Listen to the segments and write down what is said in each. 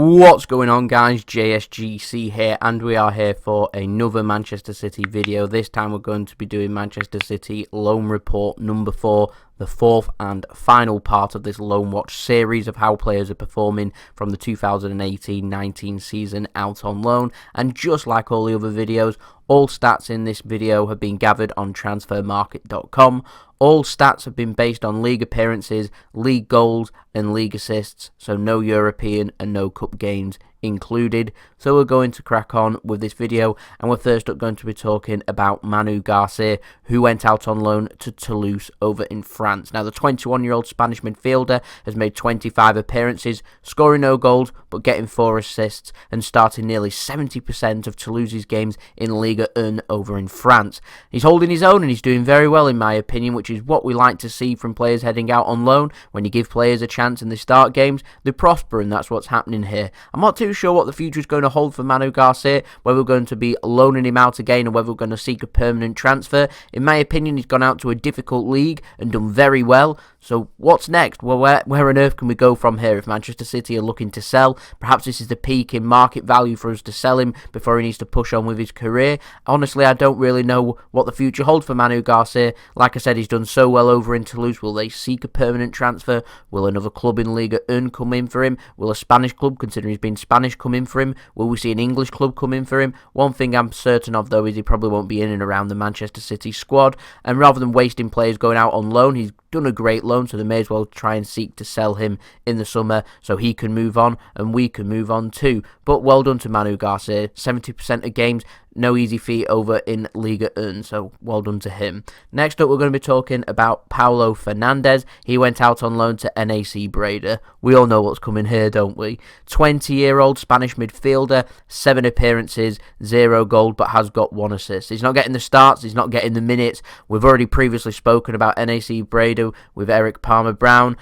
What's going on, guys? JSGC here, and we are here for another Manchester City video. This time we're going to be doing Manchester City Loan Report number 4, the fourth and final part of this Loan Watch series of how players are performing from the 2018-19 season out on loan. And just like all the other videos, all stats in this video have been gathered on transfermarkt.com. All stats have been based on league appearances, league goals and league assists, so no European and no cup games included. So we're going to crack on with this video, and we're first up going to be talking about Manu Garcia, who went out on loan to Toulouse over in France. Now, the 21-year-old Spanish midfielder has made 25 appearances, scoring no goals but getting 4 assists and starting nearly 70% of Toulouse's games in Ligue 1 over in France. He's holding his own and he's doing very well, in my opinion, which is what we like to see from players heading out on loan. When you give players a chance and they start games, they prosper, and that's what's happening here. I'm not too sure what the future is going to hold for Manu Garcia, whether we're going to be loaning him out again or whether we're going to seek a permanent transfer. In my opinion, he's gone out to a difficult league and done very well. So what's next? Well, where on earth can we go from here if Manchester City are looking to sell? Perhaps this is the peak in market value for us to sell him before he needs to push on with his career. Honestly, I don't really know what the future holds for Manu Garcia. Like I said, he's done so well over in Toulouse. Will they seek a permanent transfer? Will another club in Ligue 1 come in for him? Will a Spanish club, considering he's been Spanish, come in for him? Will we see an English club come in for him? One thing I'm certain of, though, is he probably won't be in and around the Manchester City squad. And rather than wasting players going out on loan, he's done a great loan, so they may as well try and seek to sell him in the summer so he can move on and we can move on too. But well done to Manu Garcia. 70% of games, no easy feat over in Ligue 1, so well done to him. Next up, we're going to be talking about Paolo Fernandes. He went out on loan to NAC Breda. We all know what's coming here, don't we? 20-year-old Spanish midfielder, 7 appearances, 0 goals, but has got 1 assist. He's not getting the starts, he's not getting the minutes. We've already previously spoken about NAC Breda with Eric Palmer-Brown.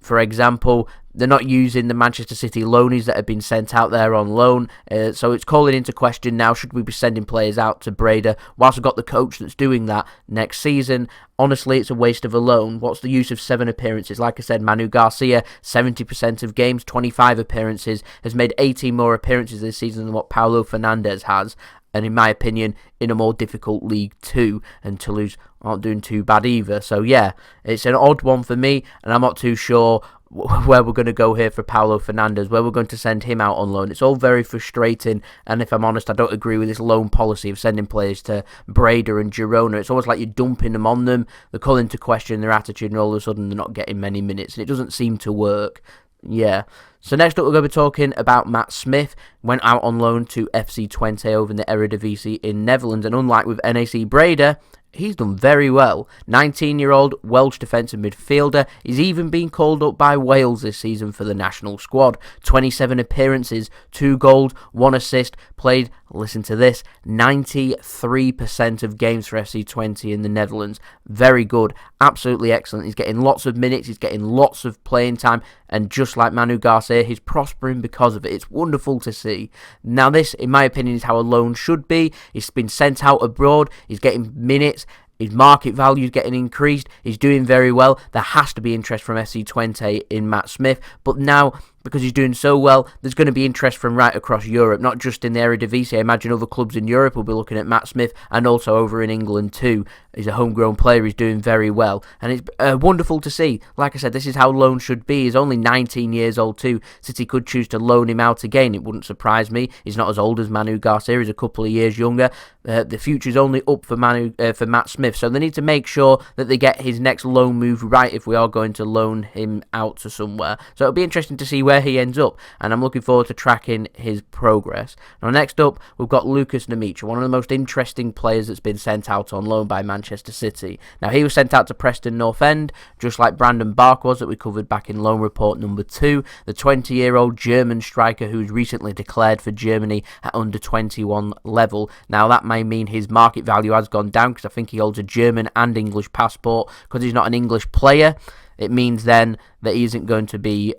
For example, they're not using the Manchester City loanies that have been sent out there on loan, so it's calling into question now, should we be sending players out to Breda whilst we've got the coach that's doing that next season? Honestly, it's a waste of a loan. What's the use of 7 appearances? Like I said, Manu Garcia, 70% of games, 25 appearances, has made 18 more appearances this season than what Paolo Fernandes has. And in my opinion, in a more difficult League 2, and Toulouse aren't doing too bad either. So yeah, it's an odd one for me, and I'm not too sure where we're going to go here for Paolo Fernandes, where we're going to send him out on loan. It's all very frustrating, and if I'm honest, I don't agree with this loan policy of sending players to Breda and Girona. It's almost like you're dumping them on them, they're calling into question their attitude, and all of a sudden they're not getting many minutes, and it doesn't seem to work. Yeah. So next up, we're going to be talking about Matt Smith. Went out on loan to FC Twente over in the Eredivisie in Netherlands, and unlike with NAC Breda, he's done very well. 19-year-old Welsh defensive midfielder. He's even been called up by Wales this season for the national squad. 27 appearances, 2 goals, 1 assist. Played, listen to this, 93% of games for FC Twente in the Netherlands. Very good. Absolutely excellent. He's getting lots of minutes. He's getting lots of playing time. And just like Manu Garcia, he's prospering because of it. It's wonderful to see. Now this, in my opinion, is how a loan should be. He's been sent out abroad. He's getting minutes. His market value is getting increased. He's doing very well. There has to be interest from FC Twente in Matt Smith. But now, because he's doing so well, there's going to be interest from right across Europe, not just in the Eredivisie. I imagine other clubs in Europe will be looking at Matt Smith, and also over in England too. He's a homegrown player, he's doing very well, and it's wonderful to see. Like I said, this is how loans should be. He's only 19 years old too. City could choose to loan him out again, it wouldn't surprise me. He's not as old as Manu Garcia, he's a couple of years younger. The future's only up for Matt Smith, so they need to make sure that they get his next loan move right if we are going to loan him out to somewhere. So it'll be interesting to see where he ends up, and I'm looking forward to tracking his progress. Now next up, we've got Lukas Nmecha, one of the most interesting players that's been sent out on loan by Manchester City. Now he was sent out to Preston North End, just like Brandon Bark was, that we covered back in Loan Report number 2, the 20-year-old German striker who's recently declared for Germany at under 21 level. Now that may mean his market value has gone down, because I think he holds a German and English passport. Because he's not an English player, it means then that he isn't going to be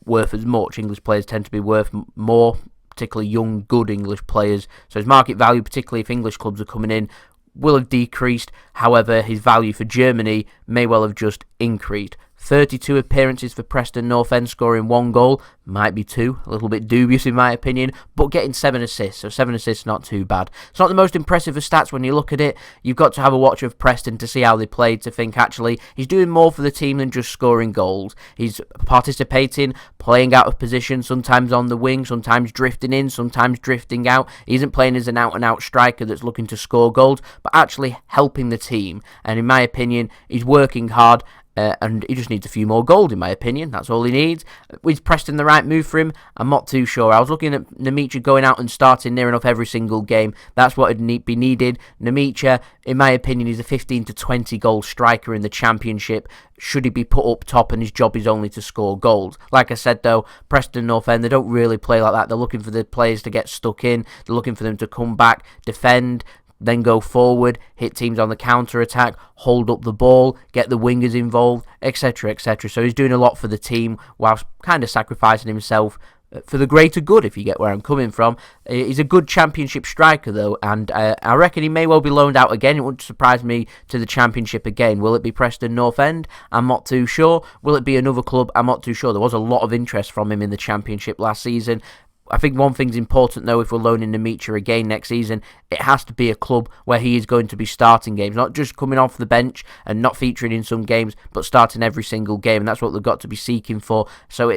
worth as much. English players tend to be worth more, particularly young, good English players. So his market value, particularly if English clubs are coming in, will have decreased. However, his value for Germany may well have just increased. 32 appearances for Preston North End, scoring 1 goal. Might be 2, a little bit dubious in my opinion, but getting 7 assists, so 7 assists not too bad. It's not the most impressive of stats when you look at it. You've got to have a watch of Preston to see how they played, to think actually he's doing more for the team than just scoring goals. He's participating, playing out of position, sometimes on the wing, sometimes drifting in, sometimes drifting out. He isn't playing as an out-and-out striker that's looking to score goals, but actually helping the team. And in my opinion, he's working hard. And he just needs a few more goals, in my opinion. That's all he needs. Is Preston the right move for him? I'm not too sure. I was looking at Nmecha going out and starting near enough every single game. That's what would be needed. Nmecha, in my opinion, is a 15 to 20 goal striker in the Championship. Should he be put up top and his job is only to score goals? Like I said, though, Preston North End, they don't really play like that. They're looking for the players to get stuck in. They're looking for them to come back, defend, then go forward, hit teams on the counter-attack, hold up the ball, get the wingers involved, etc, etc. So he's doing a lot for the team whilst kind of sacrificing himself for the greater good, if you get where I'm coming from. He's a good Championship striker, though, and I reckon he may well be loaned out again. It wouldn't surprise me to the Championship again. Will it be Preston North End? I'm not too sure. Will it be another club? I'm not too sure. There was a lot of interest from him in the Championship last season. I think one thing's important, though, if we're loaning Nmecha again next season, it has to be a club where he is going to be starting games, not just coming off the bench and not featuring in some games, but starting every single game, and that's what they've got to be seeking for. So,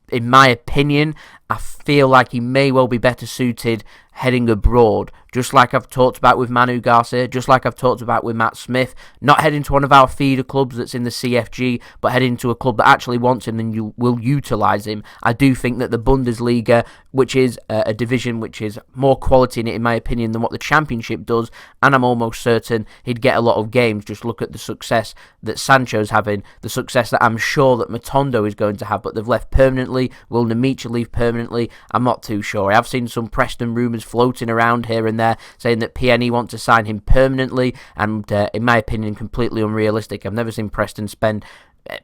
in my opinion, I feel like he may well be better suited heading abroad, just like I've talked about with Manu Garcia, just like I've talked about with Matt Smith, not heading to one of our feeder clubs that's in the CFG, but heading to a club that actually wants him and you will utilise him. I do think that the Bundesliga, which is a division which is more quality in it, in my opinion, than what the Championship does, and I'm almost certain he'd get a lot of games. Just look at the success that Sancho's having, the success that I'm sure that Matondo is going to have, but they've left permanently. Will Nmecha leave permanently? I'm not too sure. I have seen some Preston rumours floating around here and there saying that PNE want to sign him permanently, and in my opinion, completely unrealistic. I've never seen Preston spend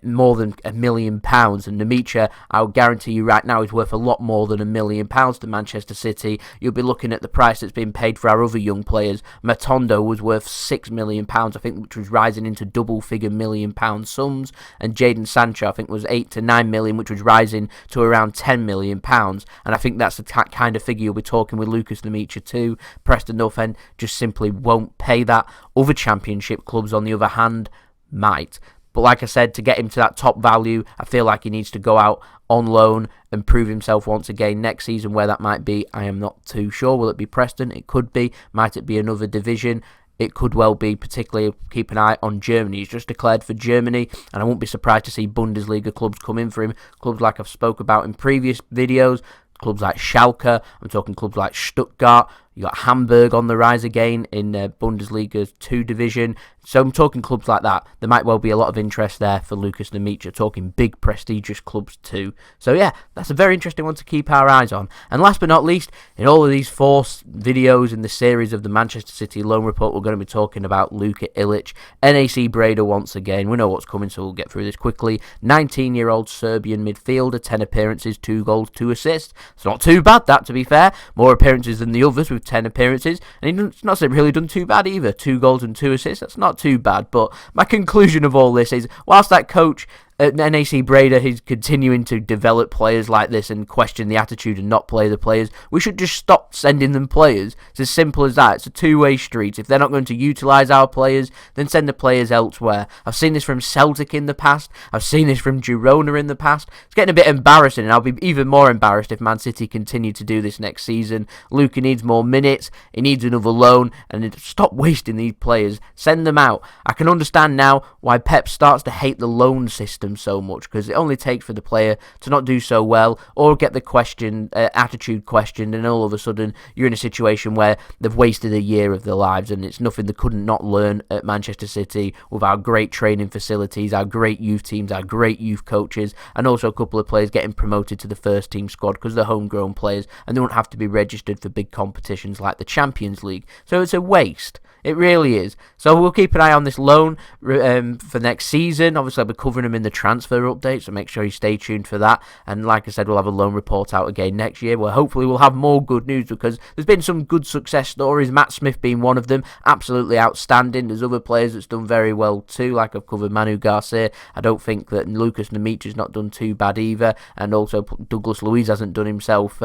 more than £1 million, and Nmecha, I'll guarantee you right now, is worth a lot more than £1 million to Manchester City. You'll be looking at the price that's been paid for our other young players. Matondo was worth £6 million, I think, which was rising into double-figure £1 million sums, and Jadon Sancho, I think, was 8 to 9 million, which was rising to around £10 million, and I think that's the kind of figure you'll be talking with Lukas Nmecha too. Preston North End just simply won't pay that. Other Championship clubs, on the other hand, might. But like I said, to get him to that top value, I feel like he needs to go out on loan and prove himself once again next season. Where that might be, I am not too sure. Will it be Preston? It could be. Might it be another division? It could well be, particularly keep an eye on Germany. He's just declared for Germany, and I won't be surprised to see Bundesliga clubs come in for him. Clubs like I've spoke about in previous videos, clubs like Schalke, I'm talking clubs like Stuttgart. You got Hamburg on the rise again in Bundesliga's 2 division. So I'm talking clubs like that. There might well be a lot of interest there for Lukas Nmecha, talking big prestigious clubs too. So yeah, that's a very interesting one to keep our eyes on. And last but not least, in all of these 4 videos in the series of the Manchester City Loan Report, we're going to be talking about Luka Ilic, NAC Breda once again. We know what's coming, so we'll get through this quickly. 19-year-old Serbian midfielder, 10 appearances, 2 goals, 2 assists. It's not too bad, that, to be fair. More appearances than the others with 10 appearances, and he's not really done too bad either. 2 goals and 2 assists, that's not too bad. But my conclusion of all this is, whilst that coach at NAC Breda, he's continuing to develop players like this and question the attitude and not play the players, we should just stop sending them players. It's as simple as that. It's a two-way street. If they're not going to utilise our players, then send the players elsewhere. I've seen this from Celtic in the past. I've seen this from Girona in the past. It's getting a bit embarrassing, and I'll be even more embarrassed if Man City continue to do this next season. Luka needs more minutes. He needs another loan, and stop wasting these players. Send them out. I can understand now why Pep starts to hate the loan system so much, because it only takes for the player to not do so well or get the attitude questioned, and all of a sudden you're in a situation where they've wasted a year of their lives, and it's nothing they couldn't not learn at Manchester City with our great training facilities, our great youth teams, our great youth coaches, and also a couple of players getting promoted to the first team squad because they're homegrown players and they don't have to be registered for big competitions like the Champions League. So it's a waste. It really is. So we'll keep an eye on this loan for next season. Obviously, I'll be covering them in the transfer update, so make sure you stay tuned for that. And like I said, we'll have a loan report out again next year, where hopefully we'll have more good news, because there's been some good success stories, Matt Smith being one of them, absolutely outstanding. There's other players that's done very well too, like I've covered Manu Garcia. I don't think that Lukas Nmecha's not done too bad either, and also Douglas Luiz hasn't done himself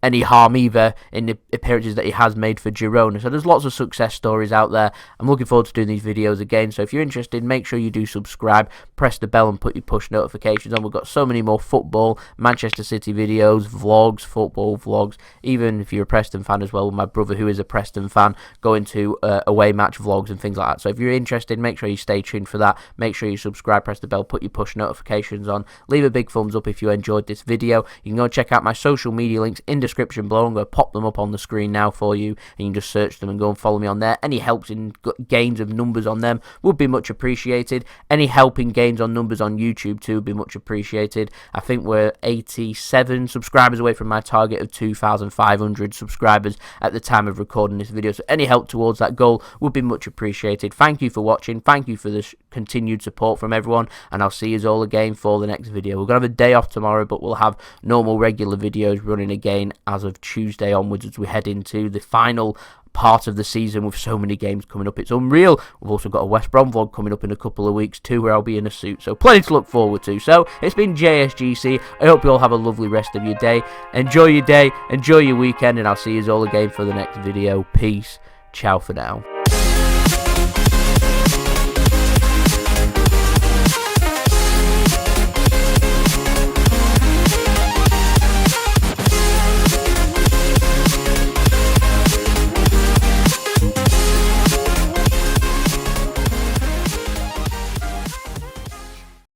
any harm either in the appearances that he has made for Girona. So there's lots of success stories out there. I'm looking forward to doing these videos again, so if you're interested, make sure you do subscribe, press the bell and put your push notifications on. We've got so many more football, Manchester City videos, vlogs, football vlogs, even if you're a Preston fan as well, with my brother who is a Preston fan, going to away match vlogs and things like that. So if you're interested, make sure you stay tuned for that. Make sure you subscribe, press the bell, put your push notifications on, leave a big thumbs up if you enjoyed this video. You can go check out my social media links in the description below. I'm going to pop them up on the screen now for you, and you can just search them and go and follow me on there. Any helps in gains of numbers on them would be much appreciated. Any help in gains on numbers on YouTube too would be much appreciated. I think we're 87 subscribers away from my target of 2,500 subscribers at the time of recording this video, so any help towards that goal would be much appreciated. Thank you for watching, thank you for the continued support from everyone, and I'll see you all again for the next video. We're going to have a day off tomorrow, but we'll have normal regular videos running again as of Tuesday onwards, as we head into the final part of the season with so many games coming up. It's unreal. We've also got a West Brom vlog coming up in a couple of weeks too, where I'll be in a suit, so plenty to look forward to. So it's been JSGC. I hope you all have a lovely rest of your day. Enjoy your day, enjoy your weekend, and I'll see you all again for the next video. Peace. Ciao for now.